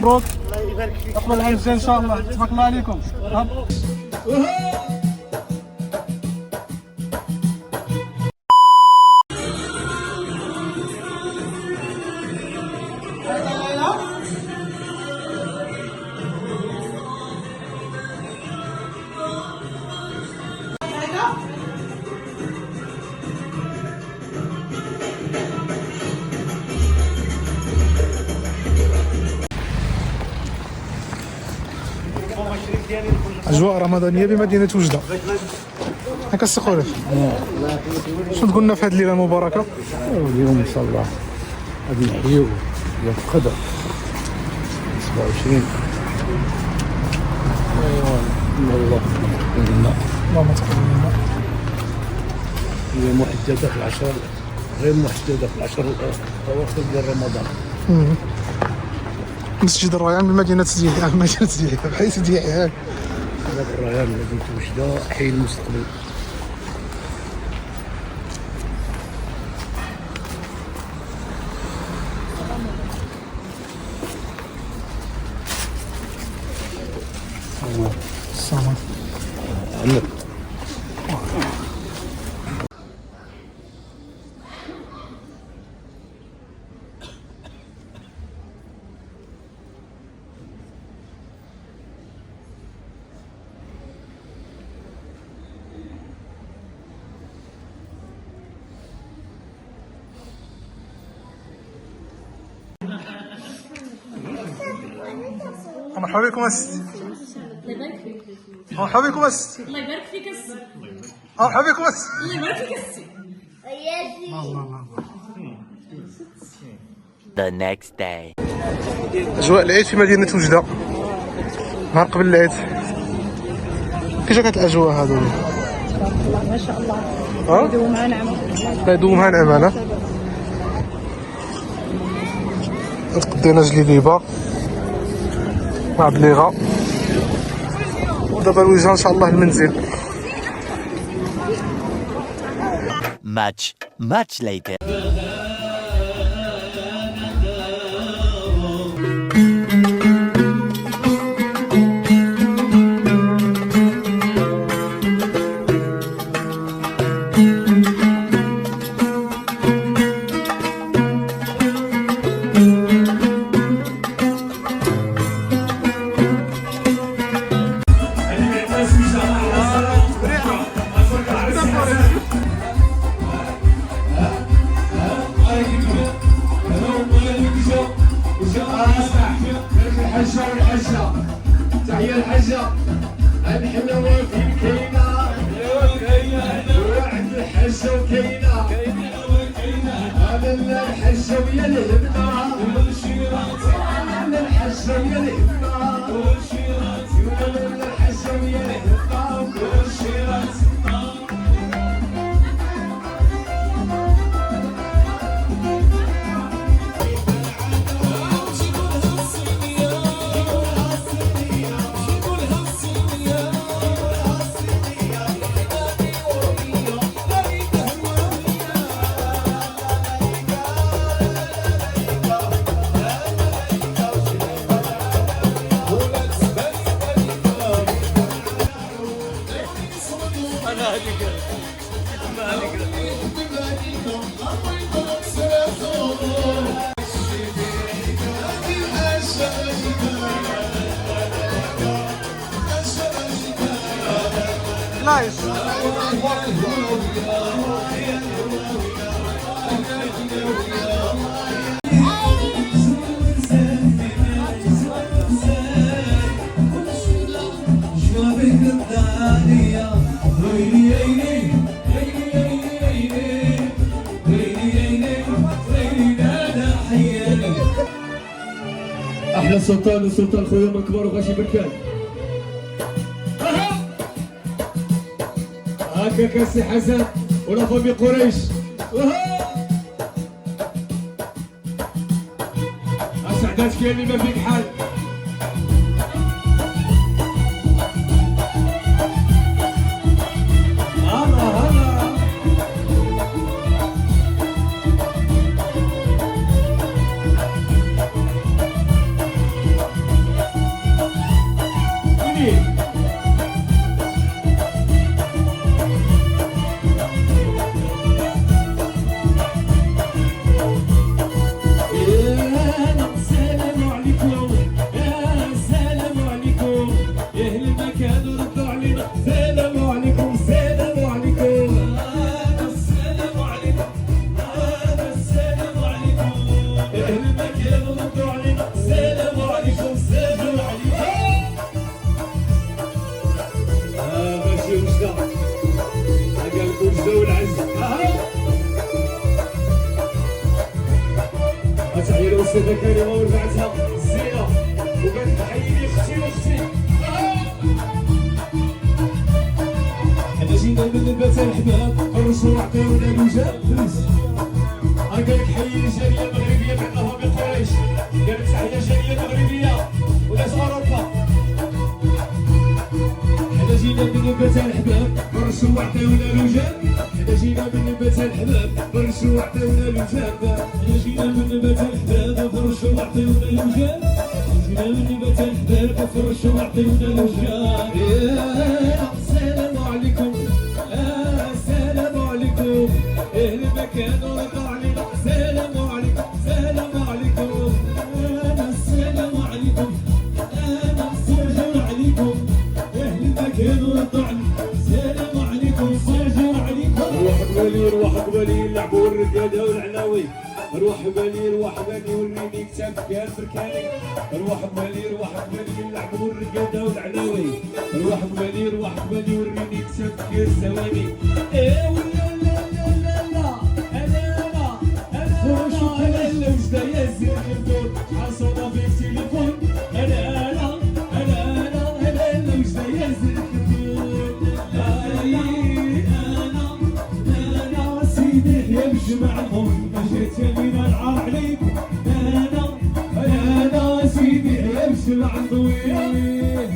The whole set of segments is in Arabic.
مبروك. الله يبارك فيك. قبل العام الجاي ان شاء الله. تبارك الله عليكم. أجواء رمضانية بمدينة وجدة. هكا السي خليل، شنو تقولنا في هذه الليلة المباركة؟ اليوم ان شاء الله غادي نحيو يوم القدر 27. الله لنا اللهم تقبل منا. هي محدده في العشر، غير محدده في العشر الاواخر ديال رمضان. مسجد الريان بمدينة ديحية، مدينة ديحية بحيث ديحية. هذا الريان مدينه وجده، حي المستقبل. الصمد. عندك مرحبا بكم السي. الله يبارك فيك. مرحبا بكم السي. الله يبارك فيك السي. مرحبا بكم السي. الله يبارك فيك السي. The next day. أجواء العيد في مدينة وجدة نهار قبل العيد. كيفاش كانت الأجواء هذو؟ ما شاء الله يدومها نعم. الله يدومها نعم. تقدينا جليبيبة مع بليغة، ودابا الوجهة إن شاء الله المنزل. Much later. تحية الحجة الحنا واقفين كاينة وعند الحجة وكاينة هذا الحجة ويا الهمة هذا الحجة ويا الهمة هذا الحجة ويا الهمة وكل شي نايس. احلى سلطان وسلطان خويا من كبار وغاشي بركان. هكاك السي حسن ولا فامي قريش. اسعدات كامل ما فيك حال. استاذة كريمة ورفعتها الزينة وقالت حييني اختي واختي. حنا جينا من البات الحباب الرسول عطيونا الوجاب. قالك حييني جالية مغربية بعدها من قريش. قالت تحية جالية مغربية وناس أوروبا. حنا جينا من البات الحباب الرسول عطيونا الوجاب. حنا جينا من البات الحباب الرسول عطيونا الوجاب. حنا جينا من البات الحباب الرسول عطيونا الوجاب. جينا من البات الحباب الرسول عطيونا الوجاب. السلام عليكم السلام عليكم اهل المكان ورضى علينا. السلام عليكم السلام عليكم السلام عليكم السلام عليكم اهل المكان ورضى علينا. السلام عليكم السلام عليكم. روح بالي روح بالي نلعبوا الرقاده والعناوي. روح بالي روح بالي وريني كتاب كان بركاني. روح بالي روح بالي نلعبوا الرقاده والعناوي. روح بالي روح بالي وريني كتاب كان ثواني. ايه ولا لا لا لا لا انا وجده يا زين الدور حصلنا في التليفون. انا وجده يا زين الدور. انا سيدي يا مجمعهم جيت لينا العار عليك. انا سيدي يا مجمع طويل.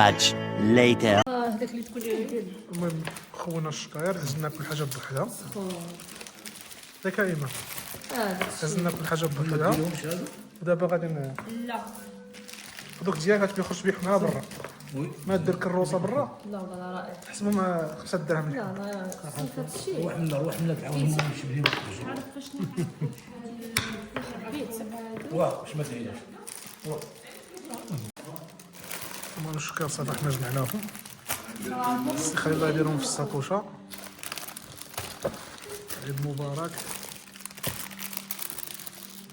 Much later. هذاك اللي تقول لي دير. المهم خونا الشطير هزنا كل حاجه بوحدها. ياك ايمن هزنا كل حاجه بوحدها. ودابا غادي لا هذوك ديالك غتمشي يخرج بيهم معاها برا. ما دير كروسه برا لا والله رائع. تحسبهم 5 دراهم. لا ما صيفط هذا الشيء. روح منا تعاونهم نمشي بهم. عارف فاش حبيت واه واش ما تعيناش. هما الشكر صافي حنا جمعناهم. السي خليل غادي يديرهم في الساكوشه. عيد مبارك.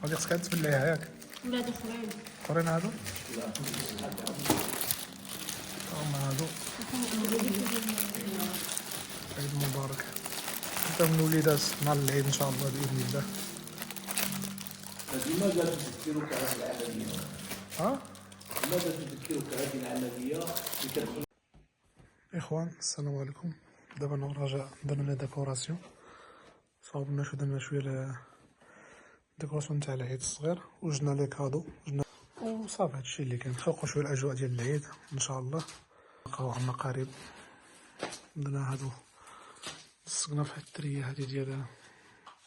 غادي خصك تبلعيها ياك. ولاد اخرين قرينا هادو؟ هما هادو. عيد مبارك. انت من الوليدات نهار العيد ان شاء الله باذن الله. لماذا تذكرك هذه العمليه؟ ها؟ لماذا تذكرك هذه العمليه لتدخل؟ اخوان السلام عليكم. دابا نراجع درنا لا ديكوراسيون. صاوبنا شويه درنا شويه ديكوراسيون تاع العيد الصغير وجنا لي كادو وصافي هادشي اللي كان. نخلقو شويه الاجواء ديال العيد ان شاء الله. نلقاو عنا قريب. درنا هادو لصقنا في التريه هادي ديال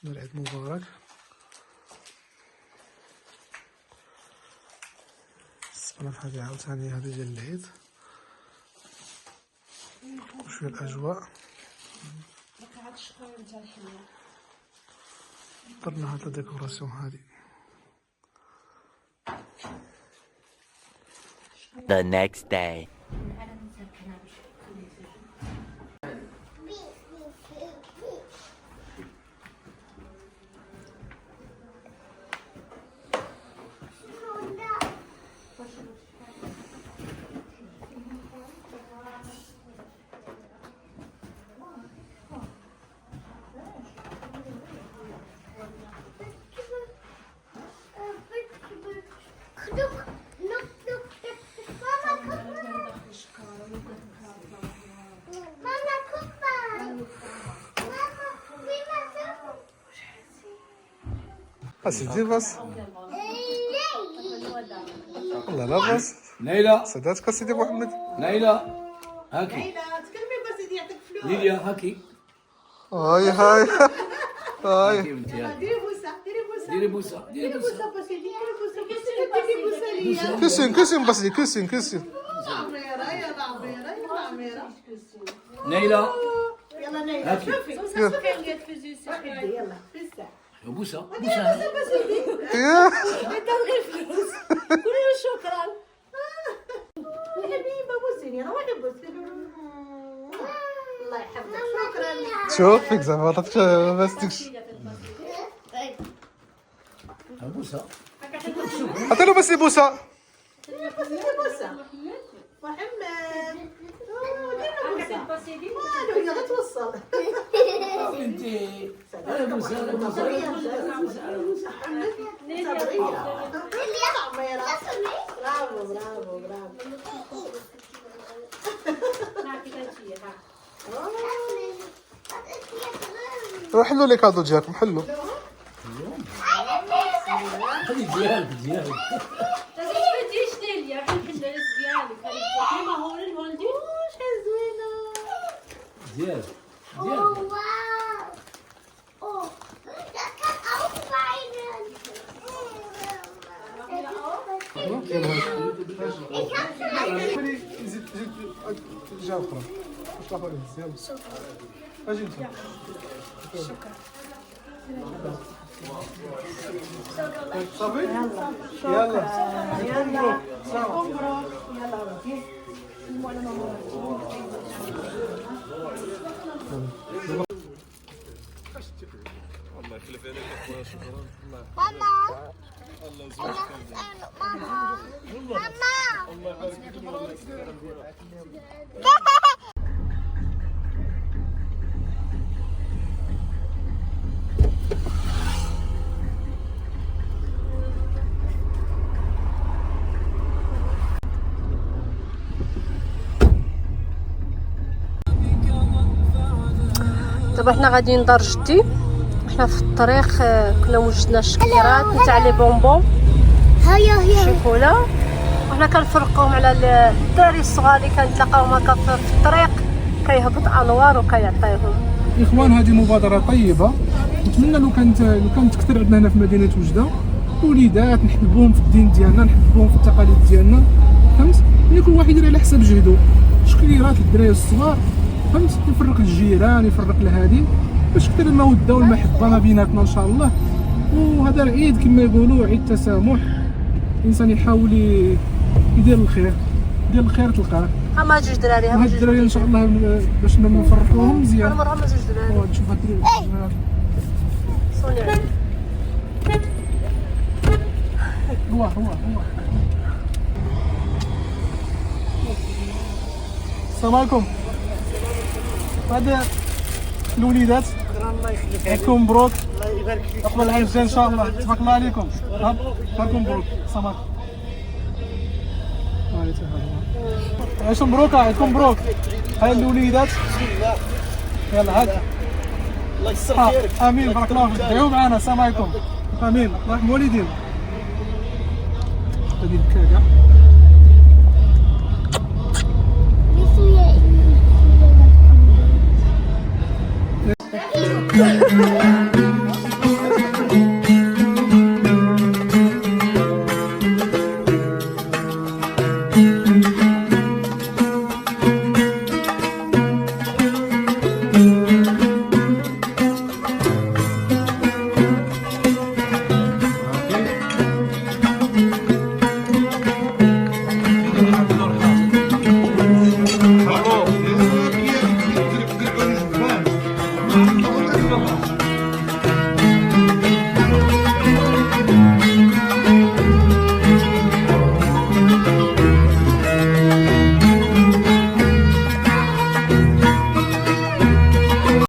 العيد مبارك. لصقنا في هادي عاوتاني هادي ديال العيد. شويه الاجواء. درنا هاد الديكوراسيون هادي. The next day. اسيدي بس والله لا بس نيلة صداتك اسيدي محمد. نيلة هاكي تكلمي بس يدي يعطيك فلوس. ليليا هاكي هاي هاي هاي هاكي بنتي هاكي. ديري بوسه ديري بوسه ديري بوسة ديري ديري بوسة. بوسه بس يدي ديري بوسه ديري بوسه ليا. كسين كسين بس دي كسين كسين. عميره يا عميره يا عميره. نيلة يلا نيلة هاكي شوفي يلا بوسه بوسة بوسه بوسة. بس يدي. ياه انت غير فلوس. قولي له شكرا. حبيبه شوف فيك زعما عطاتك ما ستكش. بوسه. عطي له بس بوسه. بنتي انا بوسه انا بوسه حلو لي كادو ديالكم حلو. هذه ديالك ديالك ديالك ديالك زيد جا اخرى. واش الاخر يلا اجي انت. شكرا. صافي يلا يلا الله يخلف عليك اخويا شكرا الله ماما الله يزوجك ماما الله يبارك فيك الله يسلمك دابا حنا غاديين لدار جدي. حنا في الطريق كنا وجدنا الشكيرات نتاع لي بونبون هيا شوكولا، وحنا كنفرقوهم على الدراري الصغار اللي كنتلاقاوهم هكا في الطريق، كيهبط انوار وكيعطيهم. اخوان هذه مبادره طيبه، نتمنى لو كانت تكثر عندنا هنا في مدينه وجده. وليدات نحببوهم في الدين ديالنا، نحببوهم في التقاليد ديالنا، فهمت؟ يعني كل واحد يدير على حسب جهده. شكيرات للدراري الصغار، فهمت؟ يفرق الجيران، يفرق الهادي، باش كثر الموده والمحبه ما بيناتنا ان شاء الله. وهذا العيد كما يقولوا عيد تسامح، الانسان يحاول يدير الخير، يدير الخير تلقاه. هما جوج دراري، هما هاد جوج الدراري ان شاء الله باش نفرحوهم مزيان. انا مرة هما جوج دراري. تشوف هاد الدراري صوني هو السلام عليكم. هذا الوليدات عيدكم مبروك، الله يبارك فيك، عقبال العام الجاي ان شاء الله. تبارك الله عليكم، عيدكم مبروك. السلام عليكم. عيش مبروك، عيدكم مبروك. هاي الوليدات يلا هاد الله يكثر خيرك. امين بارك الله فيك. دعيو معنا. السلام عليكم. امين الله يرحم الوالدين. هذه الكاكا Bravo.